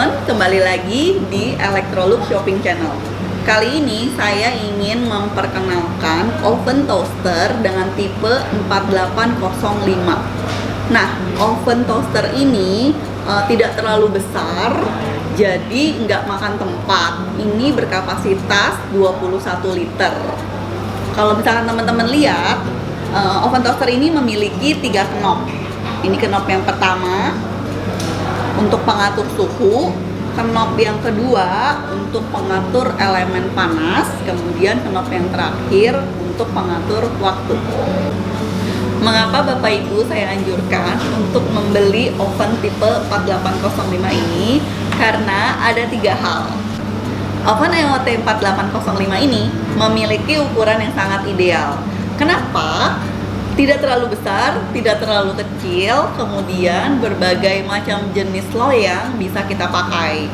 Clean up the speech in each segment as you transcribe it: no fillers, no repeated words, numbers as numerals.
teman-teman, kembali lagi di Electrolux Shopping Channel. Kali ini saya ingin memperkenalkan oven toaster dengan tipe 4805. Nah, oven toaster ini tidak terlalu besar, jadi nggak makan tempat. Ini berkapasitas 21 liter. Kalau misalkan teman-teman lihat, oven toaster ini memiliki 3 knob. Ini knob yang pertama untuk pengatur suhu, knob yang kedua untuk pengatur elemen panas, kemudian knob yang terakhir untuk pengatur waktu. Mengapa Bapak Ibu saya anjurkan untuk membeli oven tipe 4805 ini? Karena ada 3 hal. Oven EOT 4805 ini memiliki ukuran yang sangat ideal. Kenapa? Tidak terlalu besar, tidak terlalu kecil, kemudian berbagai macam jenis loyang bisa kita pakai.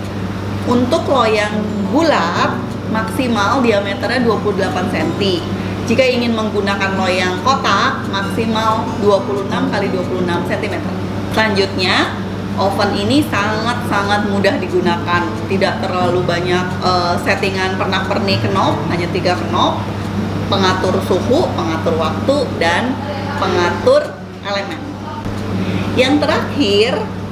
Untuk loyang bulat, maksimal diameternya 28 cm. Jika ingin menggunakan loyang kotak, maksimal 26 x 26 cm. Selanjutnya, oven ini sangat-sangat mudah digunakan. Tidak terlalu banyak settingan pernak-pernik knob, hanya 3 knob. Pengatur suhu, pengatur waktu, dan pengatur elemen. Yang terakhir,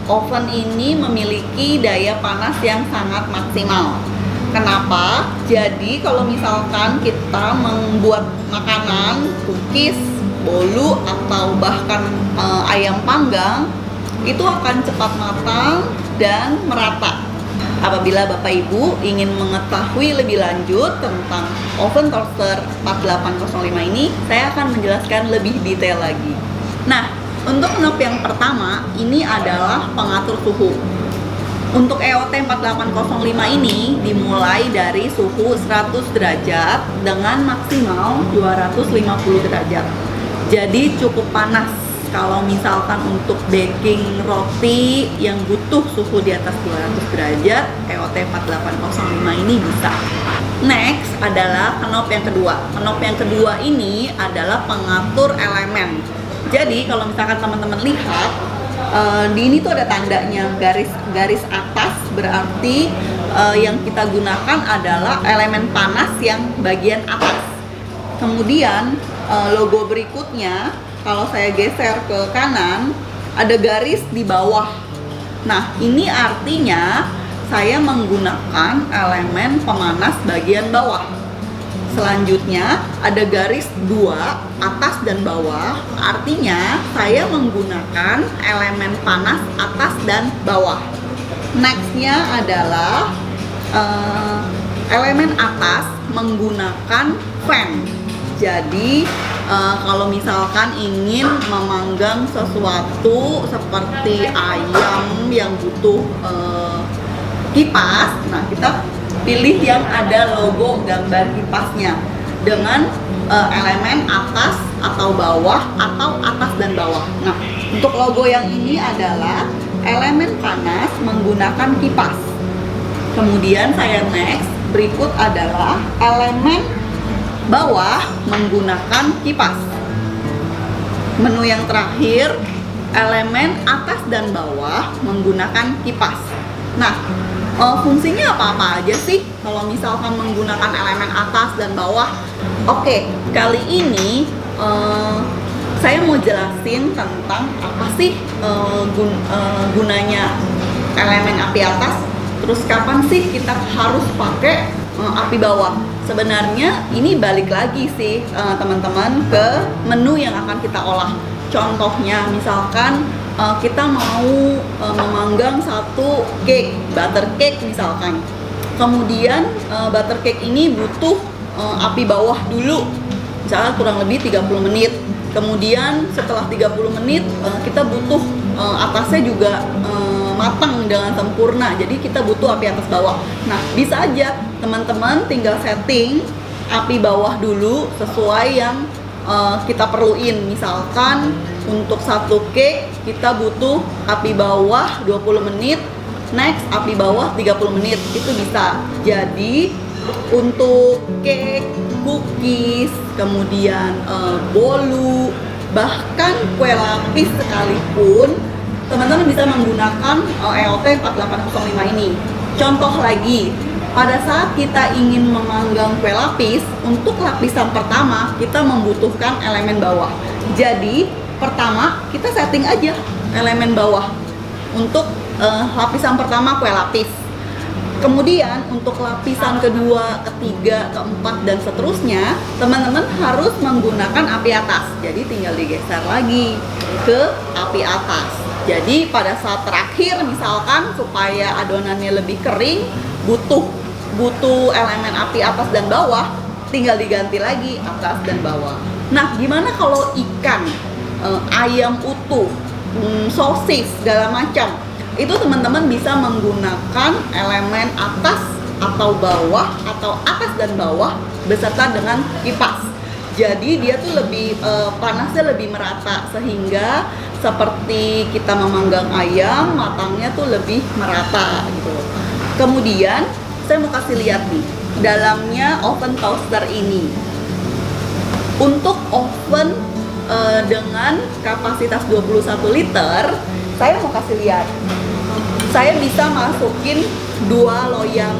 oven ini memiliki daya panas yang sangat maksimal. Kenapa? Jadi kalau misalkan kita membuat makanan, cookies, bolu, atau bahkan ayam panggang, itu akan cepat matang dan merata. Apabila Bapak Ibu ingin mengetahui lebih lanjut tentang oven toaster 4805 ini, saya akan menjelaskan lebih detail lagi. Nah, untuk knob yang pertama, ini adalah pengatur suhu. Untuk EOT 4805 ini dimulai dari suhu 100 derajat dengan maksimal 250 derajat. Jadi cukup panas. Kalau misalkan untuk baking roti yang butuh suhu di atas 200 derajat, EOT 4805 ini bisa. Next adalah knob yang kedua. Knob yang kedua ini adalah pengatur elemen. Jadi kalau misalkan teman-teman lihat, di ini tuh ada tandanya garis atas, berarti yang kita gunakan adalah elemen panas yang bagian atas. Kemudian logo berikutnya, kalau saya geser ke kanan, ada garis di bawah. Nah, ini artinya saya menggunakan elemen pemanas bagian bawah. Selanjutnya, ada garis 2 atas dan bawah. Artinya, saya menggunakan elemen panas atas dan bawah. Nextnya adalah elemen atas menggunakan fan. Jadi kalau misalkan ingin memanggang sesuatu seperti ayam yang butuh kipas, nah kita pilih yang ada logo gambar kipasnya dengan elemen atas atau bawah atau atas dan bawah. Nah, untuk logo yang ini adalah elemen panas menggunakan kipas. Kemudian saya next, berikut adalah elemen bawah menggunakan kipas. Menu yang terakhir, elemen atas dan bawah menggunakan kipas. Nah, fungsinya apa-apa aja sih kalau misalkan menggunakan elemen atas dan bawah? Oke, kali ini saya mau jelasin tentang apa sih gunanya elemen api atas, terus kapan sih kita harus pakai api bawah. Sebenarnya ini balik lagi sih teman-teman ke menu yang akan kita olah. Contohnya misalkan kita mau memanggang satu cake, butter cake misalkan. Kemudian butter cake ini butuh api bawah dulu, misalkan kurang lebih 30 menit. Kemudian setelah 30 menit kita butuh atasnya juga matang dengan sempurna, jadi kita butuh api atas bawah. Nah, bisa aja teman-teman tinggal setting api bawah dulu sesuai yang kita perluin. Misalkan untuk satu cake kita butuh api bawah 20 menit, next api bawah 30 menit, itu bisa. Jadi untuk cake, cookies, kemudian bolu, bahkan kue lapis sekalipun, teman-teman bisa menggunakan EOT 4805 ini. Contoh lagi, pada saat kita ingin memanggang kue lapis, untuk lapisan pertama kita membutuhkan elemen bawah. Jadi pertama kita setting aja elemen bawah untuk lapisan pertama kue lapis. Kemudian untuk lapisan kedua, ketiga, keempat, dan seterusnya, teman-teman harus menggunakan api atas. Jadi tinggal digeser lagi ke api atas. Jadi pada saat terakhir misalkan supaya adonannya lebih kering, butuh elemen api atas dan bawah, tinggal diganti lagi atas dan bawah. Nah, gimana kalau ikan, ayam utuh, sosis, segala macam? Itu teman-teman bisa menggunakan elemen atas atau bawah atau atas dan bawah beserta dengan kipas. Jadi dia tuh lebih panasnya lebih merata, sehingga seperti kita memanggang ayam, matangnya tuh lebih merata gitu. Kemudian saya mau kasih lihat nih dalamnya oven toaster ini. Untuk oven dengan kapasitas 21 liter, saya mau kasih lihat. Saya bisa masukin 2 loyang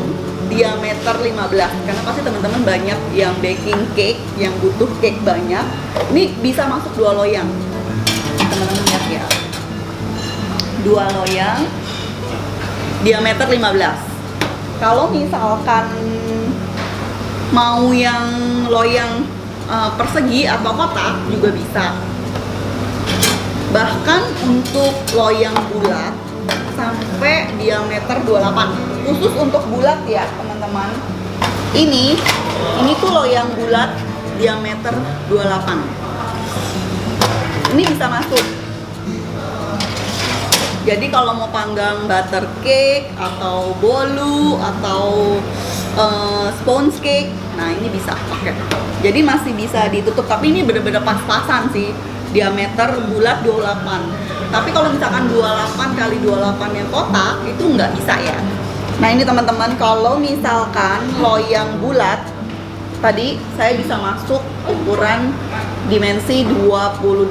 diameter 15, karena pasti teman-teman banyak yang baking cake, yang butuh cake banyak. Ini bisa masuk 2 loyang. Teman-teman lihat ya. 2 loyang diameter 15. Kalau misalkan mau yang loyang persegi atau kotak juga bisa. Bahkan untuk loyang bulat sampai diameter 28. Khusus untuk bulat ya teman-teman. Ini tuh loyang bulat diameter 28. Ini bisa masuk. Jadi kalau mau panggang butter cake atau bolu atau sponge cake, nah ini bisa pakai. Jadi masih bisa ditutup, tapi ini bener-bener pas-pasan sih. Diameter bulat 28. Tapi kalau misalkan 28 kali 28 yang kotak itu nggak bisa ya. Nah ini teman-teman, kalau misalkan loyang bulat tadi saya bisa masuk ukuran dimensi 28.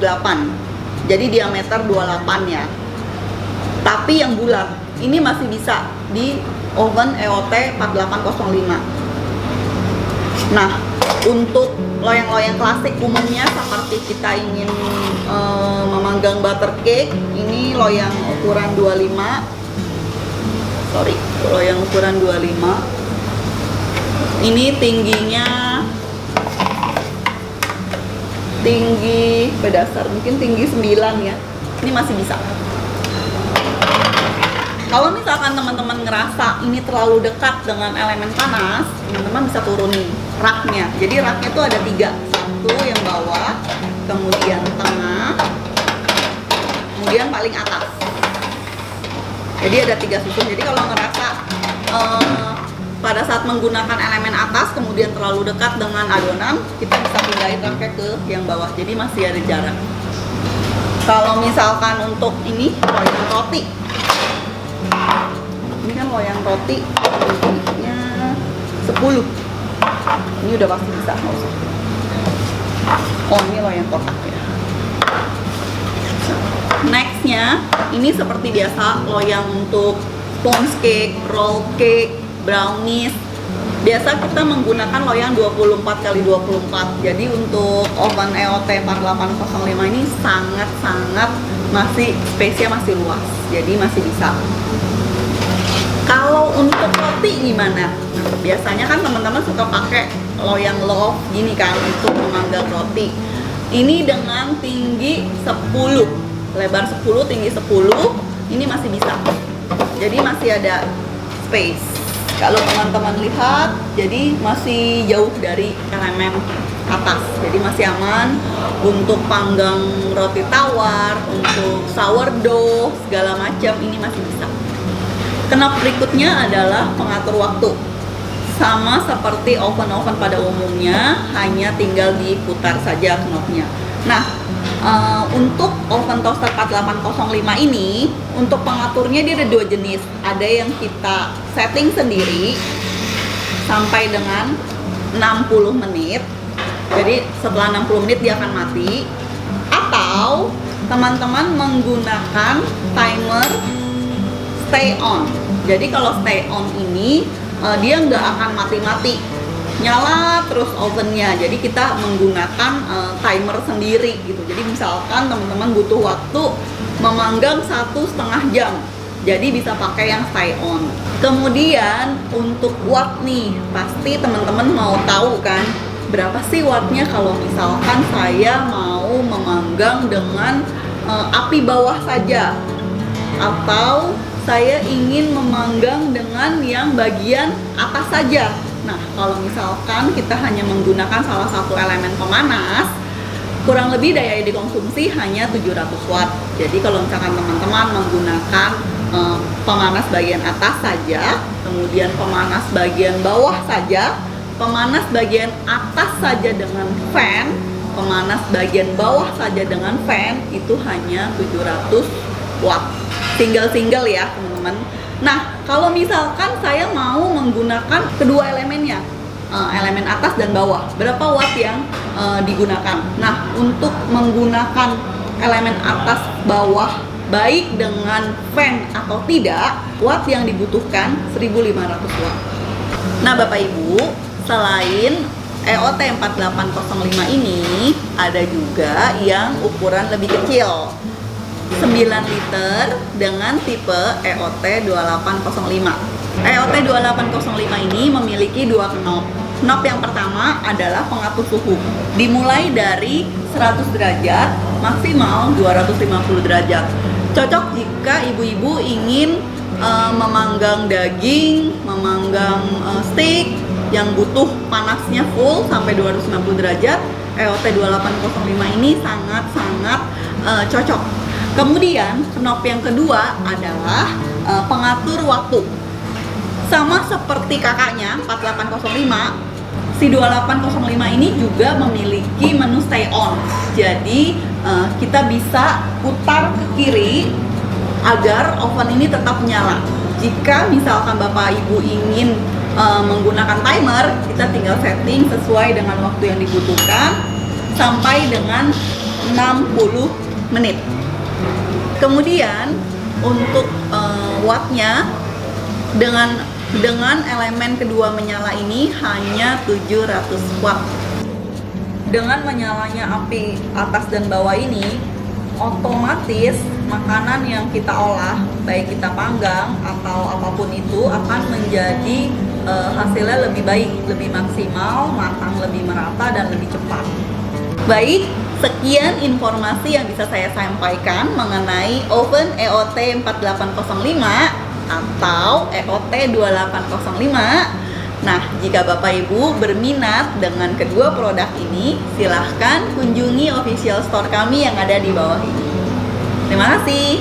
Jadi diameter 28 ya. Tapi yang bulat ini masih bisa di oven EOT 4805. Nah, untuk loyang-loyang klasik umumnya seperti kita ingin memanggang butter cake, ini loyang ukuran 25. Loyang ukuran 25. Ini tinggi berdasar mungkin tinggi 9 ya. Ini masih bisa. Kalau misalkan teman-teman ngerasa ini terlalu dekat dengan elemen panas, teman-teman bisa turunin raknya. Jadi raknya tuh ada 3, 1 yang bawah, kemudian tengah, kemudian paling atas. Jadi ada 3 susun. Jadi kalau ngerasa pada saat menggunakan elemen atas kemudian terlalu dekat dengan adonan, kita bisa pindahin raknya ke yang bawah. Jadi masih ada jarak. Kalau misalkan untuk ini loyang roti, ini kan loyang roti tingginya 10. Ini udah pasti bisa, nggak usah. Oh ini loyang kotak ya. Nextnya, ini seperti biasa loyang untuk sponge cake, roll cake, brownies. Biasa kita menggunakan loyang 24x24. Jadi untuk oven EOT 4805 ini sangat-sangat masih space-nya masih luas. Jadi masih bisa. Kalau untuk roti gimana? Nah, biasanya kan teman-teman suka pakai loyang loaf gini kan untuk memanggang roti. Ini dengan tinggi 10, lebar 10, tinggi 10, ini masih bisa. Jadi masih ada space. Kalau teman-teman lihat, jadi masih jauh dari elemen atas. Jadi masih aman untuk panggang roti tawar, untuk sourdough, segala macam ini masih bisa. Knob berikutnya adalah pengatur waktu. Sama seperti oven-oven pada umumnya, hanya tinggal diputar saja knobnya. Nah, untuk oven toaster 4805 ini, untuk pengaturnya dia ada 2 jenis. Ada yang kita setting sendiri sampai dengan 60 menit. Jadi setelah 60 menit dia akan mati. Atau teman-teman menggunakan timer stay on. Jadi kalau stay on ini dia nggak akan mati-mati, nyala terus ovennya. Jadi kita menggunakan timer sendiri gitu. Jadi misalkan teman-teman butuh waktu memanggang 1,5 jam, jadi bisa pakai yang stay on. Kemudian untuk watt nih, pasti teman-teman mau tahu kan berapa sih wattnya kalau misalkan saya mau memanggang dengan api bawah saja, atau saya ingin memanggang dengan yang bagian atas saja. Nah, kalau misalkan kita hanya menggunakan salah satu elemen pemanas, kurang lebih daya dikonsumsi hanya 700 watt. Jadi kalau misalkan teman-teman menggunakan pemanas bagian atas saja, kemudian pemanas bagian bawah saja, pemanas bagian atas saja dengan fan, pemanas bagian bawah saja dengan fan, itu hanya 700 watt. Single-single ya teman-teman. Nah, kalau misalkan saya mau menggunakan kedua elemennya, elemen atas dan bawah, berapa watt yang digunakan? Nah, untuk menggunakan elemen atas bawah baik dengan fan atau tidak, watt yang dibutuhkan 1500 watt. Nah, Bapak Ibu, selain EOT 4805 ini ada juga yang ukuran lebih kecil, 9 liter dengan tipe EOT 2805. EOT 2805 ini memiliki dua knob. Knob yang pertama adalah pengatur suhu, dimulai dari 100 derajat maksimal 250 derajat. Cocok jika ibu-ibu ingin memanggang daging, memanggang steak yang butuh panasnya full sampai 250 derajat. EOT 2805 ini sangat-sangat cocok. Kemudian knob yang kedua adalah pengatur waktu. Sama seperti kakaknya 4805, si 2805 ini juga memiliki menu stay on. Jadi kita bisa putar ke kiri agar oven ini tetap nyala. Jika misalkan Bapak Ibu ingin menggunakan timer, kita tinggal setting sesuai dengan waktu yang dibutuhkan sampai dengan 60 menit. Kemudian untuk wattnya dengan elemen kedua menyala ini hanya 700 watt. Dengan menyalanya api atas dan bawah ini, otomatis makanan yang kita olah, baik kita panggang atau apapun itu, akan menjadi hasilnya lebih baik, lebih maksimal, matang lebih merata dan lebih cepat. Baik, sekian informasi yang bisa saya sampaikan mengenai oven EOT 4805 atau EOT 2805. Nah, jika Bapak Ibu berminat dengan kedua produk ini, silahkan kunjungi official store kami yang ada di bawah ini. Terima kasih.